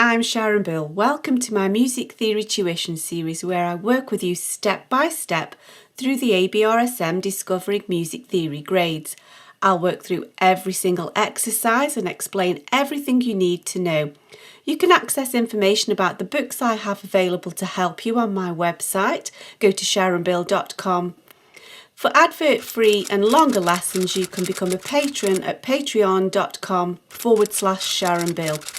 I'm Sharon Bill. Welcome to my Music Theory Tuition series where I work with you step by step through the ABRSM Discovering Music Theory grades. I'll work through every single exercise and explain everything you need to know. You can access information about the books I have available to help you on my website. Go to sharonbill.com. For advert-free and longer lessons, you can become a patron at patreon.com/SharonBill.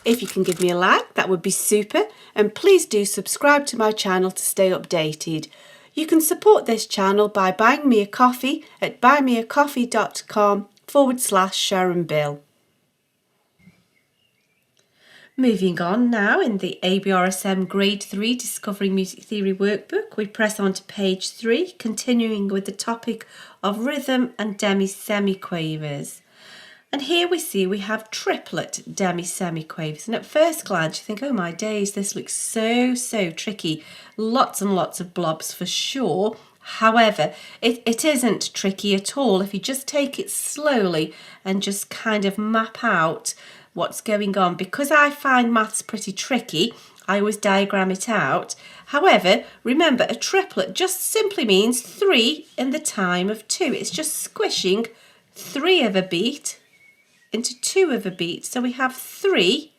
If you can give me a like, that would be super, and please do subscribe to my channel to stay updated. You can support this channel by buying me a coffee at buymeacoffee.com/SharonBill. Moving on now, in the ABRSM Grade 3 Discovering Music Theory workbook, we press on to page 3, continuing with the topic of rhythm and demisemiquavers. And here we see we have triplet demisemiquavers. And at first glance you think, oh my days, this looks so tricky. Lots and lots of blobs for sure. However, it isn't tricky at all if you just take it slowly and just kind of map out what's going on. Because I find maths pretty tricky, I always diagram it out. However, remember, a triplet just simply means 3 in the time of 2. It's just squishing 3 of a beat into 2 of a beat. So we have 3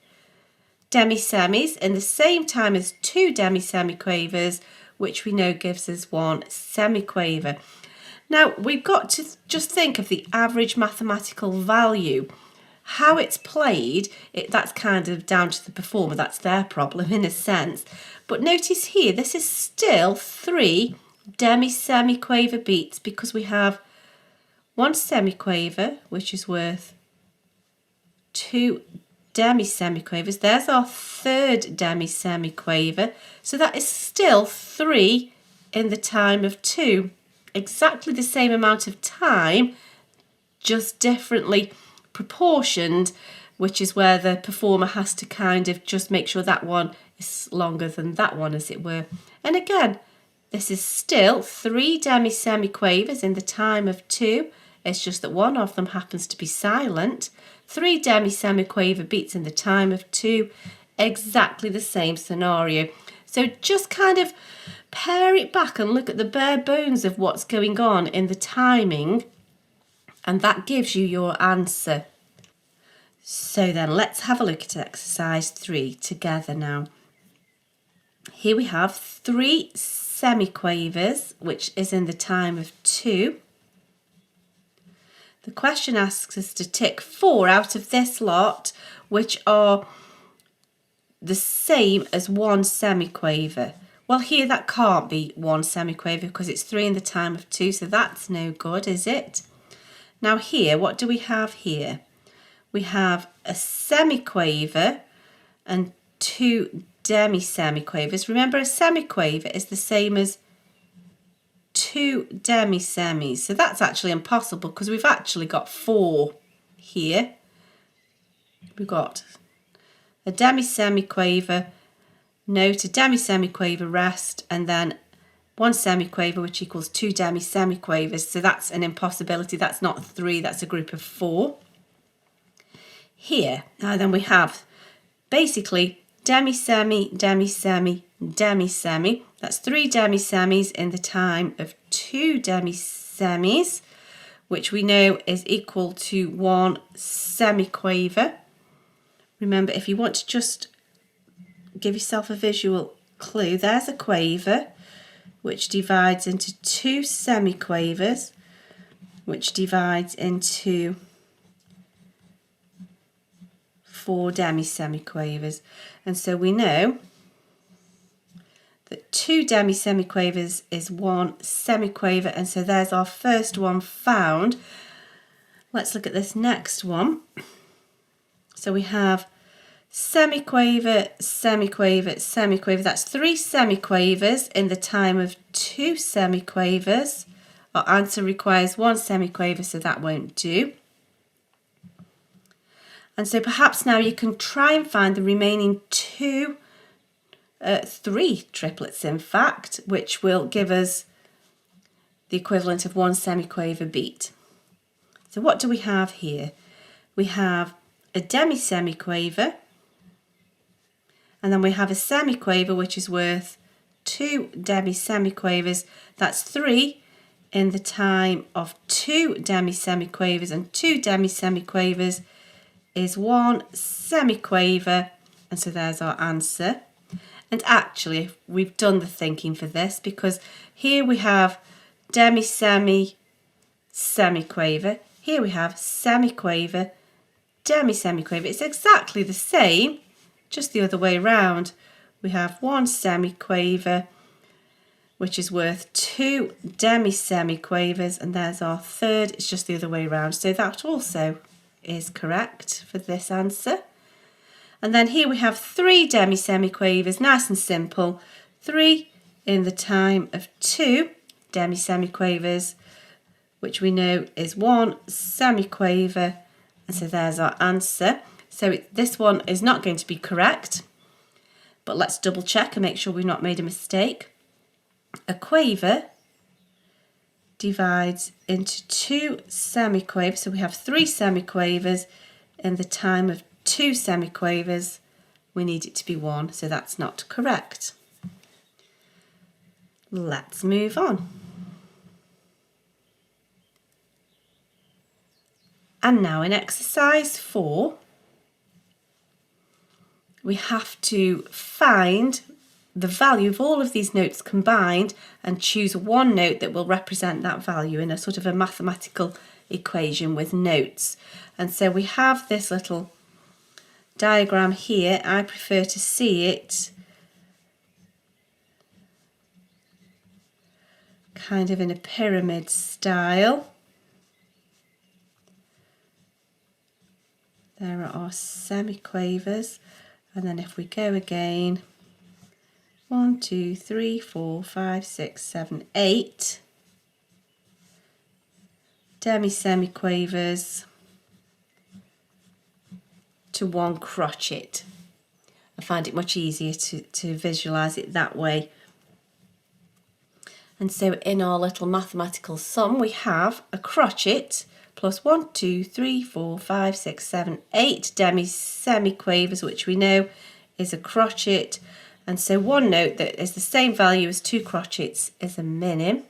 demisemis in the same time as 2 demisemiquavers, which we know gives us 1 semiquaver. Now we've got to just think of the average mathematical value. How it's played, that's kind of down to the performer, that's their problem in a sense. But notice here, this is still 3 demisemiquaver beats because we have 1 semiquaver, which is worth 2 demisemiquavers. There's our 3rd demisemiquaver. So that is still 3 in the time of 2. Exactly the same amount of time, just differently proportioned, which is where the performer has to kind of just make sure that one is longer than that one, as it were. And again, this is still 3 demisemiquavers in the time of 2. It's just that one of them happens to be silent. 3 demisemiquaver beats in the time of 2, exactly the same scenario. So just kind of pare it back and look at the bare bones of what's going on in the timing, and that gives you your answer. So then let's have a look at exercise 3 together now. Here we have 3 semiquavers, which is in the time of 2. The question asks us to tick 4 out of this lot, which are the same as 1 semiquaver. Well, here that can't be 1 semiquaver because it's 3 in the time of 2, so that's no good, is it? Now here, what do we have here? We have a semiquaver and 2 demisemiquavers. Remember, a semiquaver is the same as 2 demisemis, so that's actually impossible because we've actually got 4 here. We've got a demisemiquaver, note, a demisemiquaver, rest, and then 1 semiquaver, which equals 2 demisemiquavers. So that's an impossibility. That's not 3, that's a group of 4. Here, now then we have basically demisemi, demisemi, demisemi. That's 3 demisemis in the time of 2 demisemis, which we know is equal to 1 semiquaver. Remember, if you want to just give yourself a visual clue, there's a quaver, which divides into 2 semiquavers, which divides into 4 demisemiquavers. And so we know that 2 demisemiquavers is 1 semiquaver, and so there's our first one found. Let's look at this next one. So we have semiquaver, semiquaver, semiquaver. That's 3 semiquavers in the time of 2 semiquavers. Our answer requires 1 semiquaver, so that won't do. And so perhaps now you can try and find the remaining 3 triplets, in fact, which will give us the equivalent of 1 semiquaver beat. So what do we have here? We have a demisemiquaver, And then we have a semiquaver, which is worth 2 demisemiquavers. That's 3 in the time of 2 demisemiquavers, and 2 demisemiquavers is 1 semiquaver, and so there's our answer. And actually we've done the thinking for this, because here we have demisemi, semiquaver, here we have semiquaver, demisemiquaver. It's exactly the same, just the other way around. We have 1 semiquaver, which is worth 2 demisemiquavers, and there's our third. It's just the other way around, so that also is correct for this answer. And then here we have 3 demisemiquavers, nice and simple. 3 in the time of 2 demisemiquavers, which we know is 1 semiquaver, and so there's our answer. So this one is not going to be correct, but let's double check and make sure we've not made a mistake. A quaver divides into 2 semiquavers, so we have 3 semiquavers in the time of 2 semiquavers. We need it to be 1, so that's not correct. Let's move on. And now in exercise 4, we have to find the value of all of these notes combined and choose one note that will represent that value in a sort of a mathematical equation with notes. And so we have this little diagram here. I prefer to see it kind of in a pyramid style. There are our semiquavers, and then if we go again, 1, 2, 3, 4, 5, 6, 7, 8 demisemiquavers to 1 crotchet. I find it much easier to visualise it that way. And so in our little mathematical sum, we have a crotchet plus 1, 2, 3, 4, 5, 6, 7, 8 demisemiquavers, which we know is a crotchet. And so one note that is the same value as 2 crotchets is a minim.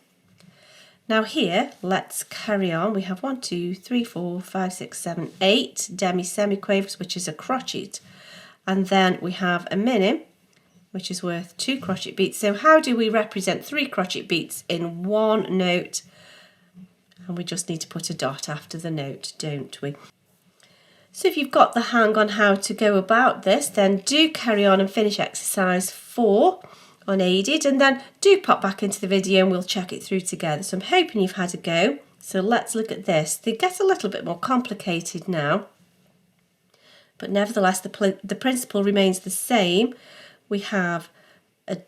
Now here, let's carry on. We have 1, 2, 3, 4, 5, 6, 7, 8 demisemiquavers, which is a crotchet. And then we have a minim, which is worth 2 crotchet beats. So how do we represent 3 crotchet beats in one note? And we just need to put a dot after the note, don't we? So if you've got the hang on how to go about this, then do carry on and finish exercise 4 unaided, and then do pop back into the video and we'll check it through together. So I'm hoping you've had a go. So let's look at this. They get a little bit more complicated now, but nevertheless the principle remains the same. We have a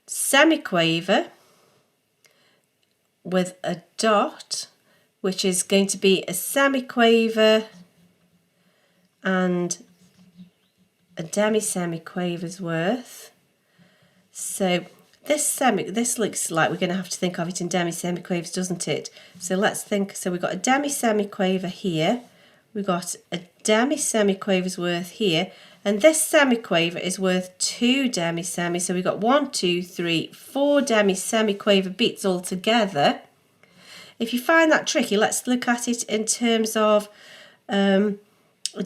semiquaver with a dot, which is going to be a semiquaver and a demisemiquaver's worth. So this looks like we're going to have to think of it in demisemiquavers, doesn't it? So let's think. So we've got a demisemiquaver here, we've got a demisemiquaver's worth here, and this semiquaver is worth 2 demisemis. So we've got 1, 2, 3, 4 demisemiquaver beats all together. If you find that tricky, let's look at it in terms of a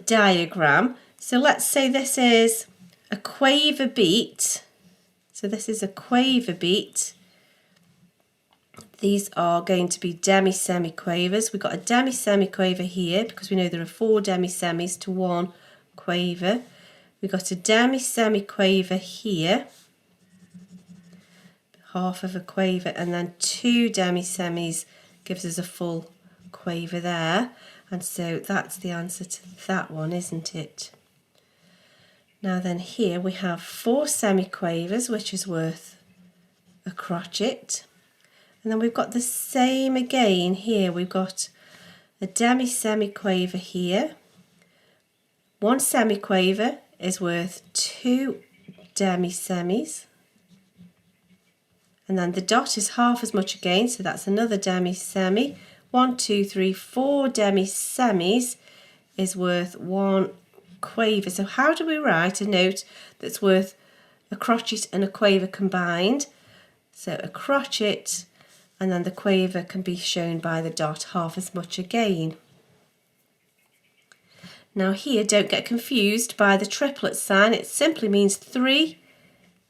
diagram. So let's say this is a quaver beat. So this is a quaver beat. These are going to be demisemiquavers. We've got a demisemiquaver here because we know there are 4 demisemis to 1 quaver. We've got a demisemiquaver here, half of a quaver, and then 2 demisemis gives us a full quaver there. And so that's the answer to that one, isn't it? Now then here we have 4 semiquavers, which is worth a crotchet. And then we've got the same again here. We've got a demisemiquaver here. 1 semiquaver is worth 2 demisemis. And then the dot is half as much again, so that's another demisemi. 1, 2, 3, 4 demisemis is worth 1 quaver. So how do we write a note that's worth a crotchet and a quaver combined? So a crotchet, and then the quaver can be shown by the dot half as much again. Now here, don't get confused by the triplet sign. It simply means 3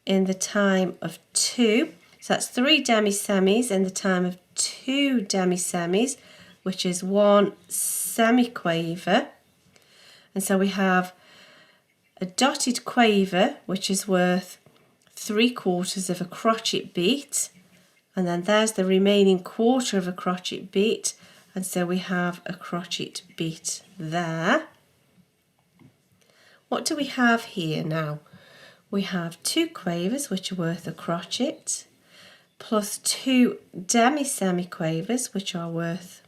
in the time of 2. So that's 3 demisemis in the time of 2 demisemis, which is 1 semiquaver. And so we have a dotted quaver, which is worth 3/4 of a crotchet beat. And then there's the remaining quarter of a crotchet beat. And so we have a crotchet beat there. What do we have here now? We have 2 quavers, which are worth a crotchet, plus 2 demisemiquavers, which are worth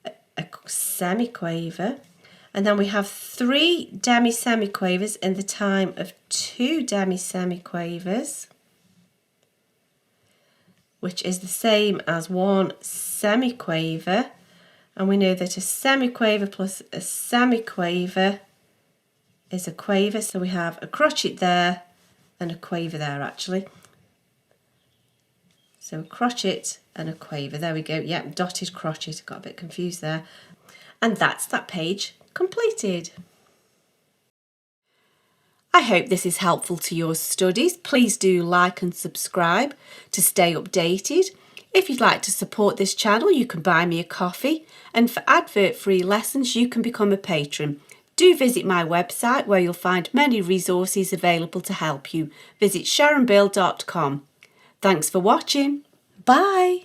a semiquaver. And then we have 3 demisemiquavers in the time of 2 demisemiquavers, which is the same as 1 semiquaver. And we know that a semiquaver plus a semiquaver is a quaver, so we have a crotchet there and a quaver there actually. So a crotchet and a quaver, there we go, yep, dotted crotchet, got a bit confused there. And that's that page completed. I hope this is helpful to your studies. Please do like and subscribe to stay updated. If you'd like to support this channel, you can buy me a coffee, and for advert-free lessons you can become a patron. Do visit my website where you'll find many resources available to help you. Visit sharonbill.com. Thanks for watching. Bye.